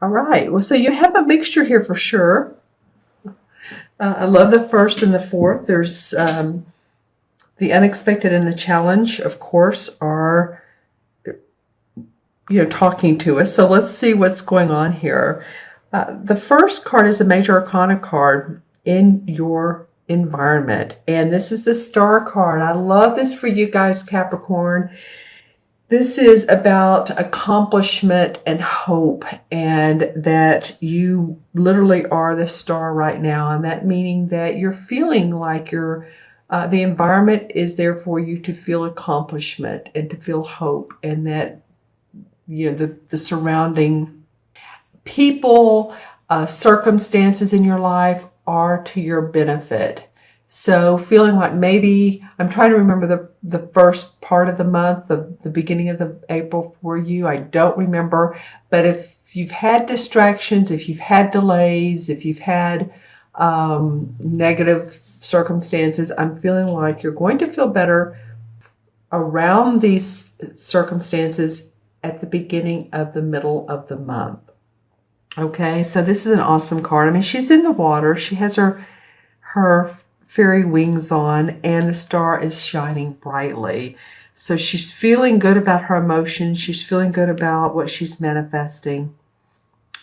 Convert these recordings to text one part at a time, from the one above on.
All right. Well, so you have a mixture here for sure. I love the first and the fourth. There's the unexpected and the challenge, of course, are talking to us. So let's see what's going on here. The first card is a major arcana card in your environment, and this is the star card. I love this for you guys, Capricorn. This is about accomplishment and hope, and that you literally are the star right now, and that meaning that you're feeling like the environment is there for you to feel accomplishment and to feel hope, and that the surrounding people, circumstances in your life are to your benefit. So feeling like maybe, I'm trying to remember the first part of the month, the beginning of the April for you. I don't remember. But if you've had distractions, if you've had delays, if you've had negative circumstances, I'm feeling like you're going to feel better around these circumstances at the beginning of the middle of the month. Okay, so this is an awesome card. I mean, she's in the water. She has her fairy wings on, and the star is shining brightly. So she's feeling good about her emotions. She's feeling good about what she's manifesting.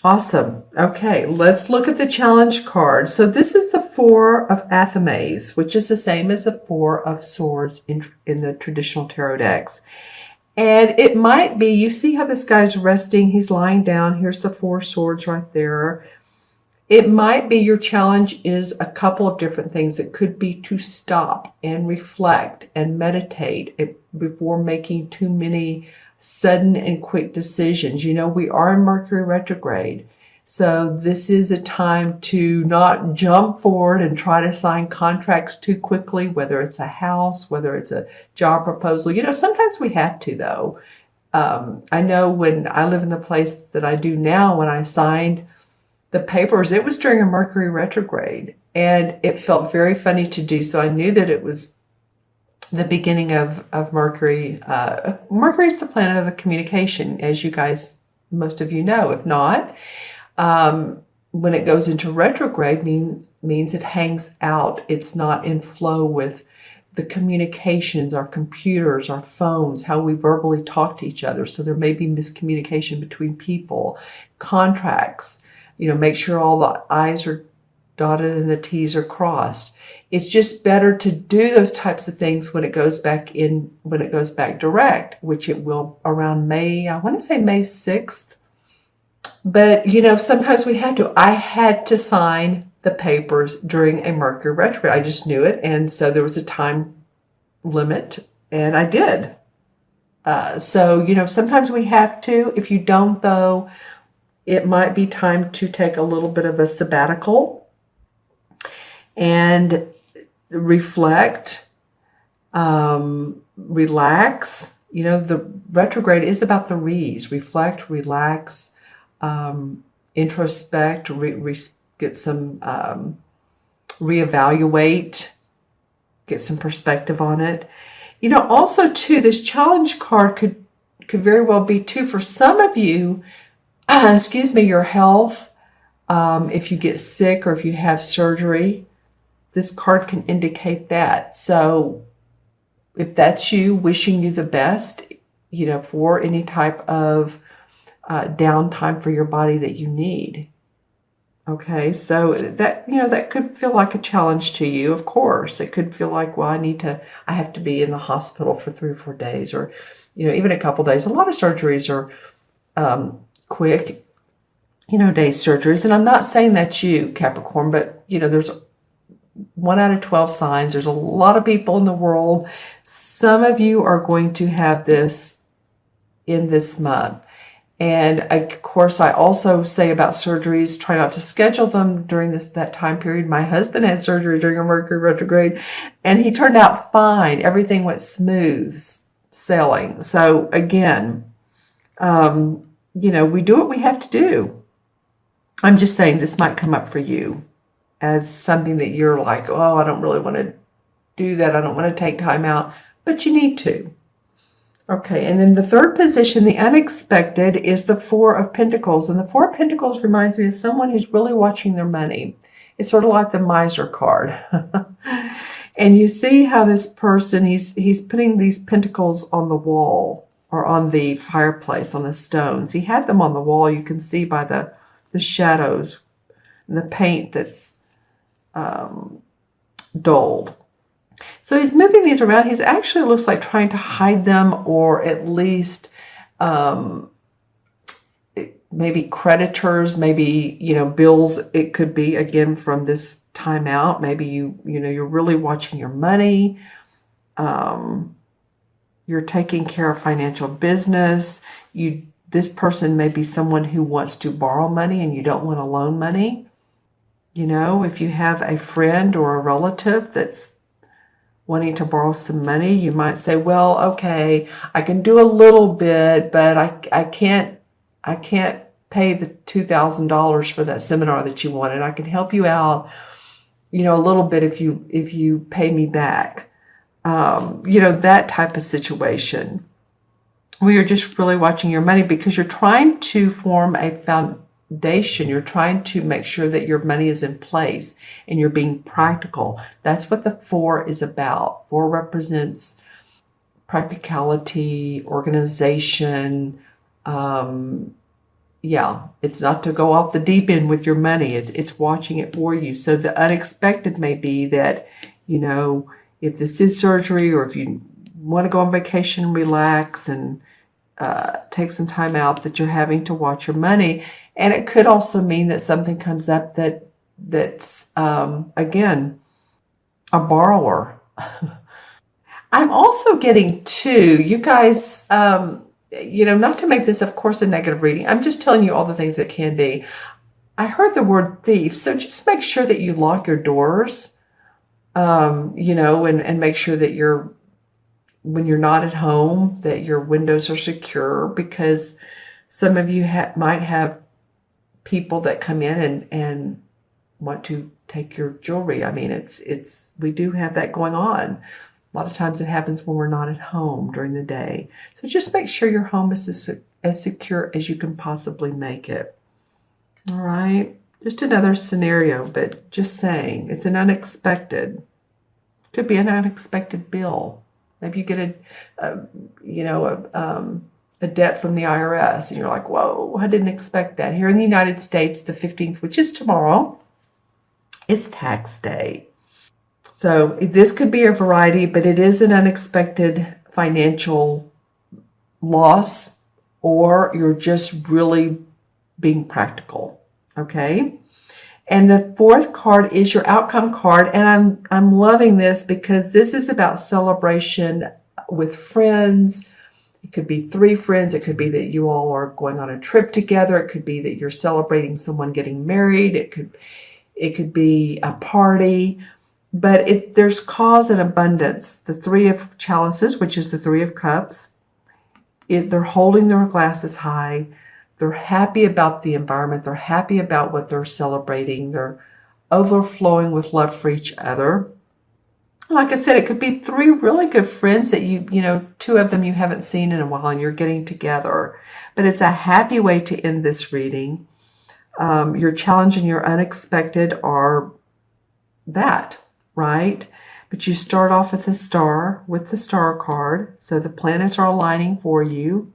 Awesome. Okay, let's look at the challenge card. So this is the Four of Athames, which is the same as the Four of Swords in the traditional tarot decks. And it might be, you see how this guy's resting, he's lying down. Here's the Four Swords right there. It might be your challenge is a couple of different things. It could be to stop and reflect and meditate before making too many sudden and quick decisions. You know, we are in Mercury retrograde. So this is a time to not jump forward and try to sign contracts too quickly, whether it's a house, whether it's a job proposal. You know, sometimes we have to, though. I know when I live in the place that I do now, when I signed the papers, it was during a Mercury retrograde, and it felt very funny to do. So I knew that it was the beginning of Mercury. Mercury is the planet of the communication, as you guys, most of you know. If not, when it goes into retrograde, means it hangs out. It's not in flow with the communications, our computers, our phones, how we verbally talk to each other. So there may be miscommunication between people, contracts. You know, make sure all the I's are dotted and the T's are crossed. It's just better to do those types of things when it goes back direct, which it will around May, I want to say May 6th. But, you know, sometimes we had to. I had to sign the papers during a Mercury retrograde. I just knew it. And so there was a time limit, and I did. So, you know, sometimes we have to. If you don't, though, it might be time to take a little bit of a sabbatical and reflect, relax. You know, the retrograde is about the re's. Reflect, relax, introspect, get some, reevaluate, get some perspective on it. You know, also too, this challenge card could very well be too, for some of you, excuse me, your health. If you get sick or if you have surgery, this card can indicate that. So if that's you, wishing you the best, you know, for any type of downtime for your body that you need. Okay, so that, you know, that could feel like a challenge to you, of course. It could feel like, well, I have to be in the hospital for 3 or 4 days, or, you know, even a couple days. A lot of surgeries are quick, you know, day surgeries. And I'm not saying that's you, Capricorn, but, you know, there's 1 out of 12 signs. There's a lot of people in the world. Some of you are going to have this in this month. And of course, I also say about surgeries, try not to schedule them during that time period. My husband had surgery during a Mercury retrograde, and he turned out fine. Everything went smooth sailing. So again, you know, we do what we have to do. I'm just saying this might come up for you as something that you're like, oh, I don't really want to do that. I don't want to take time out, but you need to. Okay, and in the third position, the unexpected is the Four of Pentacles. And the Four of Pentacles reminds me of someone who's really watching their money. It's sort of like the miser card. And you see how this person, he's putting these pentacles on the wall or on the fireplace, on the stones. He had them on the wall. You can see by the shadows and the paint that's dulled. So he's moving these around. He's actually looks like trying to hide them, or at least maybe creditors, maybe, bills. It could be, again, from this time out. Maybe you're really watching your money. You're taking care of financial business. This person may be someone who wants to borrow money and you don't want to loan money. If you have a friend or a relative that's wanting to borrow some money, you might say, well, okay, I can do a little bit, but I can't pay the $2,000 for that seminar that you wanted. I can help you out, a little bit if you pay me back. That type of situation where you're just really watching your money because you're trying to form a foundation. You're trying to make sure that your money is in place and you're being practical. That's what the Four is about. Four represents practicality, organization. It's not to go off the deep end with your money. It's watching it for you. So the unexpected may be that, if this is surgery, or if you want to go on vacation, relax, and take some time out, that you're having to watch your money. And it could also mean that something comes up that's again, a borrower. I'm also getting you guys, not to make this, of course, a negative reading. I'm just telling you all the things that can be. I heard the word thief. So just make sure that you lock your doors, and make sure that when you're not at home, that your windows are secure, because some of you might have people that come in and want to take your jewelry. I mean, we do have that going on. A lot of times it happens when we're not at home during the day. So just make sure your home is as secure as you can possibly make it. All right. Just another scenario, but just saying, it's an unexpected. Could be an unexpected bill. Maybe you get a debt from the IRS, and you're like, whoa, I didn't expect that. Here in the United States, the 15th, which is tomorrow, is tax day. So this could be a variety, but it is an unexpected financial loss, or you're just really being practical, okay? And the fourth card is your outcome card, and I'm loving this because this is about celebration with friends. It could be 3 friends. It could be that you all are going on a trip together. It could be that you're celebrating someone getting married. It could be a party. But there's cause and abundance. The 3 of chalices, which is the 3 of cups, they're holding their glasses high. They're happy about the environment. They're happy about what they're celebrating. They're overflowing with love for each other. Like I said, it could be 3 really good friends that 2 of them you haven't seen in a while and you're getting together. But it's a happy way to end this reading. Your challenge and your unexpected are that, right? But you start off with the star card. So the planets are aligning for you.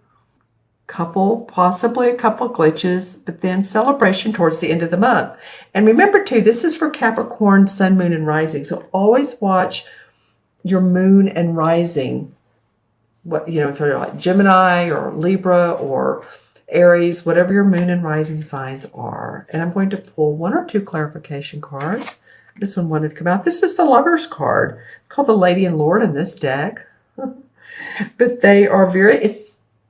Possibly a couple glitches, but then celebration towards the end of the month. And remember too, this is for Capricorn, Sun, Moon, and Rising. So always watch your Moon and Rising. If you're like Gemini or Libra or Aries, whatever your Moon and Rising signs are. And I'm going to pull 1 or 2 clarification cards. This one wanted to come out. This is the Lovers card. It's called the Lady and Lord in this deck. But they are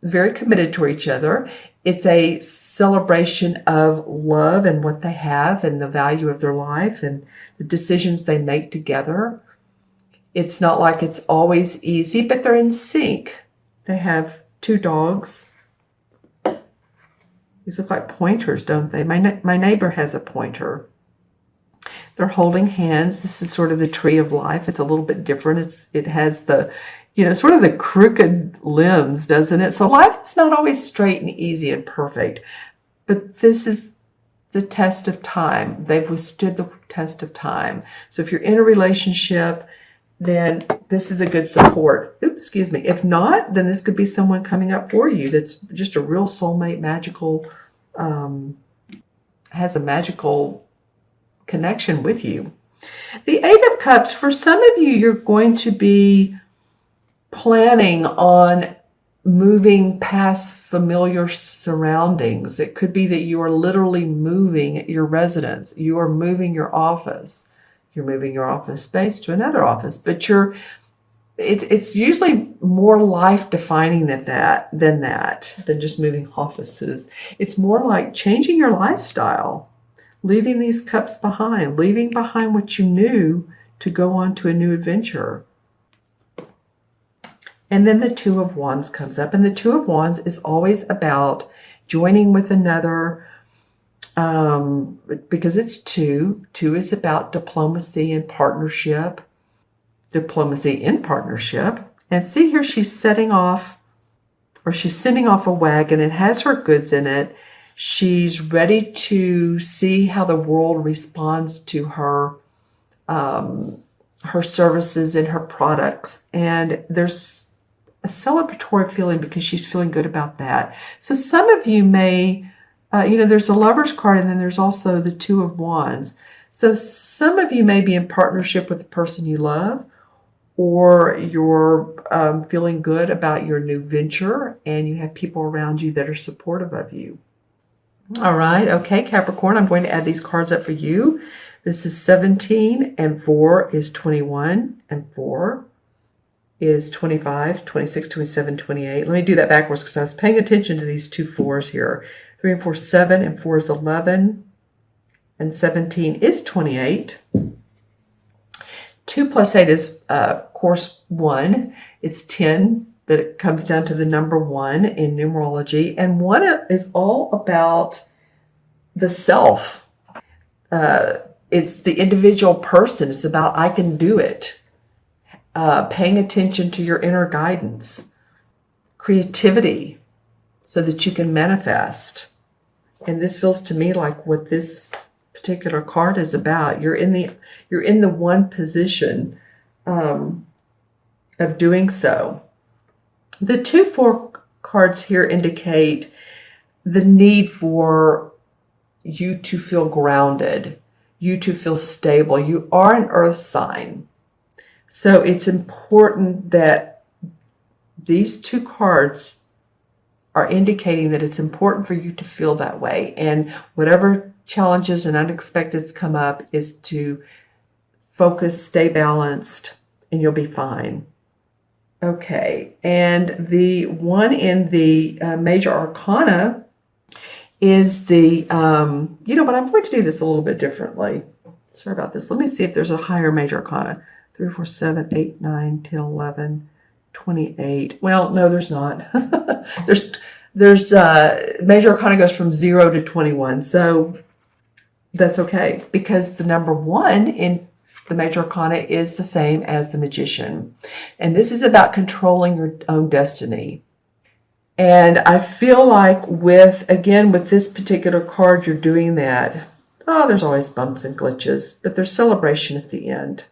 very committed to each other. It's a celebration of love and what they have and the value of their life and the decisions they make together. It's not like it's always easy, but they're in sync. They have 2 dogs. These look like pointers, don't they? My neighbor has a pointer. They're holding hands. This is sort of the tree of life. It's a little bit different. It has the, sort of the crooked limbs, doesn't it? So life is not always straight and easy and perfect, but this is the test of time. They've withstood the test of time. So if you're in a relationship, then this is a good support. Oops, excuse me. If not, then this could be someone coming up for you that's just a real soulmate, magical, has a magical connection with you. The Eight of Cups, for some of you, you're going to be planning on moving past familiar surroundings. It could be that you are literally moving your residence. You are moving your office. You're moving your office space to another office, but it's usually more life defining than just moving offices. It's more like changing your lifestyle, leaving these cups behind, leaving behind what you knew to go on to a new adventure. And then the Two of Wands comes up, and the Two of Wands is always about joining with another, because it's two. Two is about diplomacy and partnership, diplomacy in partnership. And see here, she's sending off a wagon. It has her goods in it. She's ready to see how the world responds to her services and her products. And there's a celebratory feeling because she's feeling good about that. So some of you may, there's a Lover's card, and then there's also the Two of Wands. So some of you may be in partnership with the person you love, or you're feeling good about your new venture, and you have people around you that are supportive of you. All right. Okay, Capricorn, I'm going to add these cards up for you. This is 17, and 4 is 21, and 4 is 25, 26, 27, 28. Let me do that backwards because I was paying attention to these two 4s here. 3 and 4 is 7, and 4 is 11, and 17 is 28. 2 plus 8 is, of course, 1. It's 10. But it comes down to the number 1 in numerology. And 1 is all about the self. It's the individual person. It's about, I can do it. Paying attention to your inner guidance. Creativity, so that you can manifest. And this feels to me like what this particular card is about. You're in the one position of doing so. The 2-4 cards here indicate the need for you to feel grounded, you to feel stable. You are an earth sign. So it's important that these 2 cards are indicating that it's important for you to feel that way. And whatever challenges and unexpecteds come up is to focus, stay balanced, and you'll be fine. Okay, and the one in the major arcana is the, but I'm going to do this a little bit differently. Sorry about this. Let me see if there's a higher major arcana. 3, 4, 7, 8, 9, 10, 11, 28. Well, no, there's not. there's major arcana goes from 0 to 21. So that's okay, because the number 1 in the major arcana is the same as the Magician. And this is about controlling your own destiny. And I feel like with this particular card, you're doing that. Oh, there's always bumps and glitches, but there's celebration at the end.